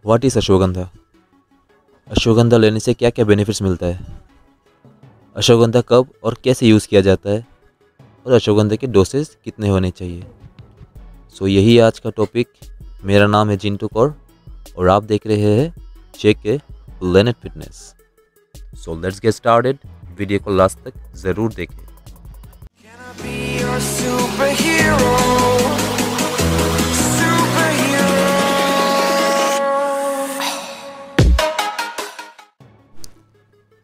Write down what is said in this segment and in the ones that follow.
What is ashwagandha? Ashwagandha लेने से क्या क्या बेनिफिट्स मिलता है? अश्वगंधा कब और कैसे यूज़ किया जाता है? और अश्वगंधा के डोसेज कितने होने चाहिए? सो यही आज का टॉपिक। मेरा नाम है जिंटू कौर और आप देख रहे हैं JK planet fitness. So let's get started. Video को लास्ट तक ज़रूर देखें। Can I be your superhero? Superhero.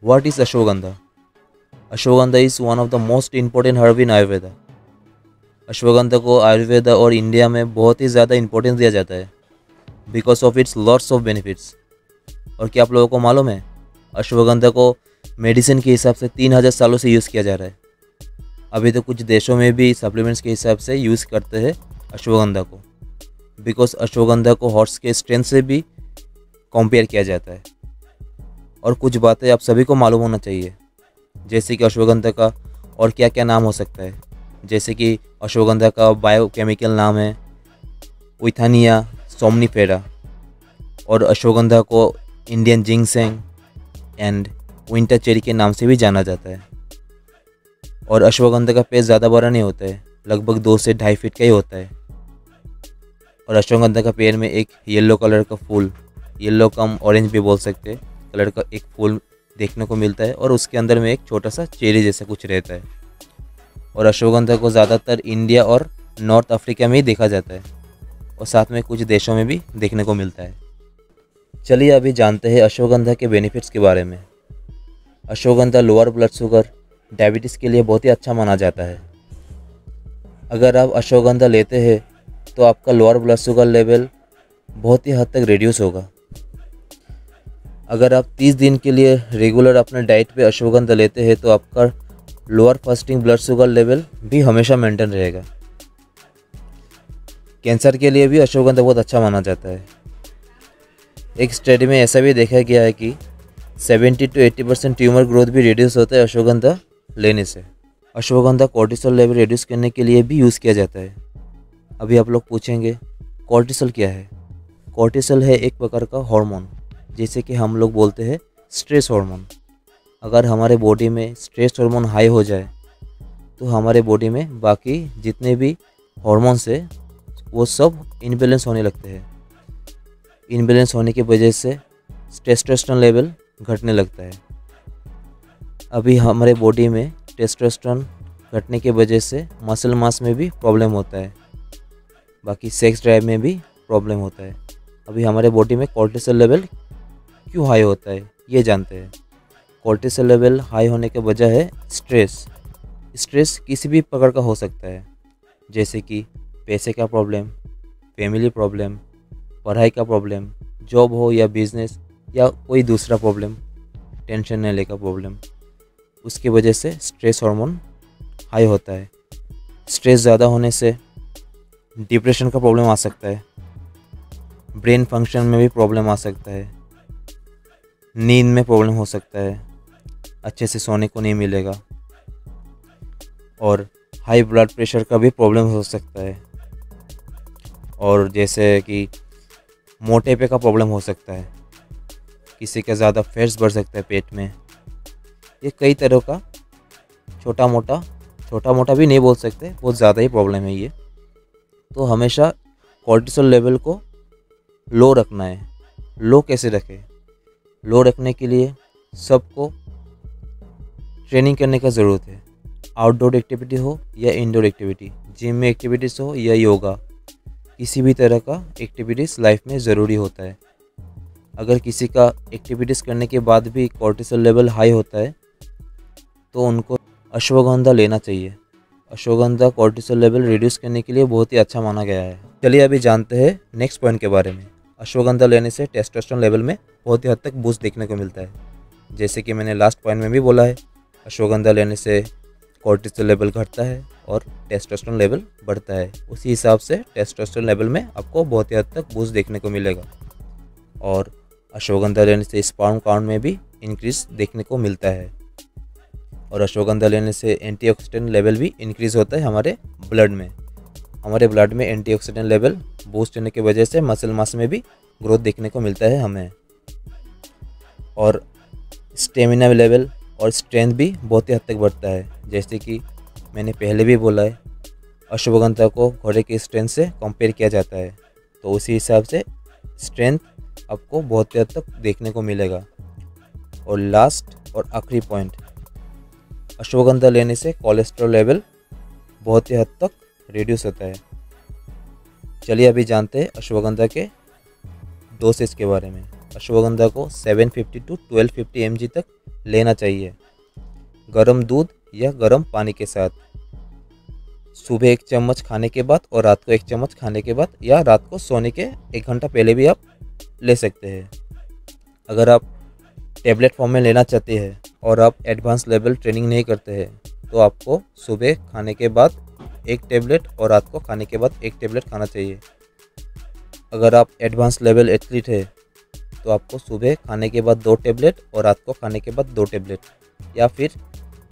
What is ashwagandha? Ashwagandha is one of the most important herb in Ayurveda. Ashwagandha को आयुर्वेदा और इंडिया में बहुत ही ज़्यादा इंपॉर्टेंस दिया जाता है because of its lots of benefits. और क्या आप लोगों को मालूम है, अश्वगंधा को मेडिसिन के हिसाब से 3000 सालों से यूज़ किया जा रहा है। अभी तो कुछ देशों में भी सप्लीमेंट्स के हिसाब से यूज़ करते हैं अश्वगंधा को, बिकॉज अश्वगंधा को हॉर्स के स्ट्रेंथ से भी कंपेयर किया जाता है। और कुछ बातें आप सभी को मालूम होना चाहिए, जैसे कि अश्वगंधा का और क्या क्या नाम हो सकता है। जैसे कि अश्वगंधा का बायोकेमिकल नाम है विथानिया सोमनीफेरा, और अश्वगंधा को इंडियन जिंगसेंग एंड विंटर चेरी के नाम से भी जाना जाता है। और अश्वगंधा का पेड़ ज़्यादा बड़ा नहीं होता है, लगभग 2 से 2.5 फीट का ही होता है। और अश्वगंधा का पेड़ में एक येलो कलर का फूल, येलो कम ऑरेंज भी बोल सकते हैं, कलर का एक फूल देखने को मिलता है, और उसके अंदर में एक छोटा सा चेरी जैसा कुछ रहता है। और अश्वगंधा को ज़्यादातर इंडिया और नॉर्थ अफ्रीका में ही देखा जाता है, और साथ में कुछ देशों में भी देखने को मिलता है। चलिए अभी जानते हैं अश्वगंधा के बेनिफिट्स के बारे में। Ashwagandha lower blood sugar, diabetes के लिए बहुत ही अच्छा माना जाता है। अगर आप अश्वगंधा लेते हैं तो आपका लोअर ब्लड शुगर लेवल बहुत ही हद तक रिड्यूस होगा। अगर आप 30 दिन के लिए रेगुलर अपने डाइट पे अश्वगंधा लेते हैं तो आपका lower fasting blood sugar level भी हमेशा मेंटेन रहेगा। कैंसर के लिए भी अश्वगंधा बहुत अच्छा माना जाता है। एक स्टडी में ऐसा भी देखा गया है कि 70 to 80% ट्यूमर ग्रोथ भी रिड्यूस होता है अश्वगंधा लेने से। अश्वगंधा कोर्टिसोल लेवल रिड्यूस करने के लिए भी यूज़ किया जाता है। अभी आप लोग पूछेंगे कोर्टिसोल क्या है? कोर्टिसोल है एक प्रकार का हार्मोन, जैसे कि हम लोग बोलते हैं स्ट्रेस हार्मोन। अगर हमारे बॉडी में स्ट्रेस हार्मोन हाई हो जाए तो हमारे बॉडी में बाकी जितने भी हार्मोन्स है वो सब इनबैलेंस होने लगते हैं। इनबैलेंस होने की वजह से टेस्टोस्टेरोन लेवल घटने लगता है। अभी हमारे बॉडी में टेस्टोस्टेरोन घटने की वजह से मसल मास में भी प्रॉब्लम होता है, बाकी सेक्स ड्राइव में भी प्रॉब्लम होता है। अभी हमारे बॉडी में कोर्टिसोल लेवल क्यों हाई होता है ये जानते हैं। कोर्टिसोल लेवल हाई होने की वजह है स्ट्रेस। स्ट्रेस किसी भी प्रकार का हो सकता है, जैसे कि पैसे का प्रॉब्लम, फैमिली प्रॉब्लम, पढ़ाई का प्रॉब्लम, जॉब हो या बिजनेस या कोई दूसरा प्रॉब्लम, टेंशन लेने का प्रॉब्लम, उसकी वजह से स्ट्रेस हार्मोन हाई होता है। स्ट्रेस ज़्यादा होने से डिप्रेशन का प्रॉब्लम आ सकता है, ब्रेन फंक्शन में भी प्रॉब्लम आ सकता है, नींद में प्रॉब्लम हो सकता है, अच्छे से सोने को नहीं मिलेगा, और हाई ब्लड प्रेशर का भी प्रॉब्लम हो सकता है, और जैसे कि मोटापे का प्रॉब्लम हो सकता है, किसी का ज़्यादा फैट्स बढ़ सकता है पेट में। ये कई तरह का छोटा मोटा भी नहीं बोल सकते, बहुत ज़्यादा ही प्रॉब्लम है ये। तो हमेशा कोर्टिसोल लेवल को लो रखना है। लो कैसे रखें? लो रखने के लिए सबको ट्रेनिंग करने का ज़रूरत है। आउटडोर एक्टिविटी हो या इंडोर एक्टिविटी, जिम में एक्टिविटीज़ हो या योगा, किसी भी तरह का एक्टिविटीज़ लाइफ में ज़रूरी होता है। अगर किसी का एक्टिविटीज़ करने के बाद भी कोर्टिसोल लेवल हाई होता है तो उनको अश्वगंधा लेना चाहिए। अश्वगंधा कोर्टिसोल लेवल रिड्यूस करने के लिए बहुत ही अच्छा माना गया है। चलिए अभी जानते हैं नेक्स्ट पॉइंट के बारे में। अश्वगंधा लेने से टेस्टोस्टेरोन लेवल में बहुत ही हद तक बूस्ट देखने को मिलता है। जैसे कि मैंने लास्ट पॉइंट में भी बोला है, अश्वगंधा लेने से कोर्टिसोल लेवल घटता है और टेस्टोस्टेरोन लेवल बढ़ता है। उसी हिसाब से टेस्टोस्टेरोन लेवल में आपको बहुत ही हद तक बूस्ट देखने को मिलेगा। और अश्वगंधा लेने से स्पर्म काउंट में भी इंक्रीज देखने को मिलता है। और अश्वगंधा लेने से एंटीऑक्सीडेंट लेवल भी इंक्रीज़ होता है हमारे ब्लड में। हमारे ब्लड में एंटीऑक्सीडेंट लेवल बूस्ट होने की वजह से मसल मास में भी ग्रोथ देखने को मिलता है हमें। और स्टेमिना लेवल और स्ट्रेंथ भी बहुत ही हद तक बढ़ता है। जैसे कि मैंने पहले भी बोला है, अश्वगंधा को घोड़े की स्ट्रेंथ से कंपेयर किया जाता है, तो उसी हिसाब से स्ट्रेंथ आपको बहुत ही हद तक देखने को मिलेगा। और लास्ट और आखिरी पॉइंट, अश्वगंधा लेने से कोलेस्ट्रॉल लेवल बहुत ही हद तक रिड्यूस होता है। चलिए अभी जानते हैं अश्वगंधा के डोसेज के बारे में। अश्वगंधा को 750 to 1250 mg तक लेना चाहिए, गर्म दूध या गर्म पानी के साथ। सुबह 1 चम्मच खाने के बाद और रात को 1 चम्मच खाने के बाद, या रात को सोने के 1 घंटा पहले भी आप ले सकते हैं। अगर आप टेबलेट फॉर्म में लेना चाहते हैं और आप एडवांस लेवल ट्रेनिंग नहीं करते हैं, तो आपको सुबह खाने के बाद 1 टेबलेट और रात को खाने के बाद 1 टेबलेट खाना चाहिए। अगर आप एडवांस लेवल एथलीट है, तो आपको सुबह खाने के बाद 2 टेबलेट और रात को खाने के बाद 2 टेबलेट, या फिर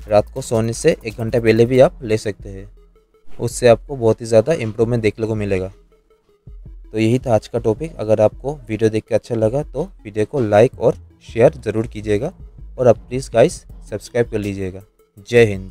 रात को सोने से 1 घंटा पहले भी आप ले सकते हैं। उससे आपको बहुत ही ज़्यादा इम्प्रूवमेंट देखने को मिलेगा। तो यही था आज का टॉपिक। अगर आपको वीडियो देख के अच्छा लगा तो वीडियो को लाइक और शेयर ज़रूर कीजिएगा, और आप प्लीज़ गाइस सब्सक्राइब कर लीजिएगा। जय हिंद।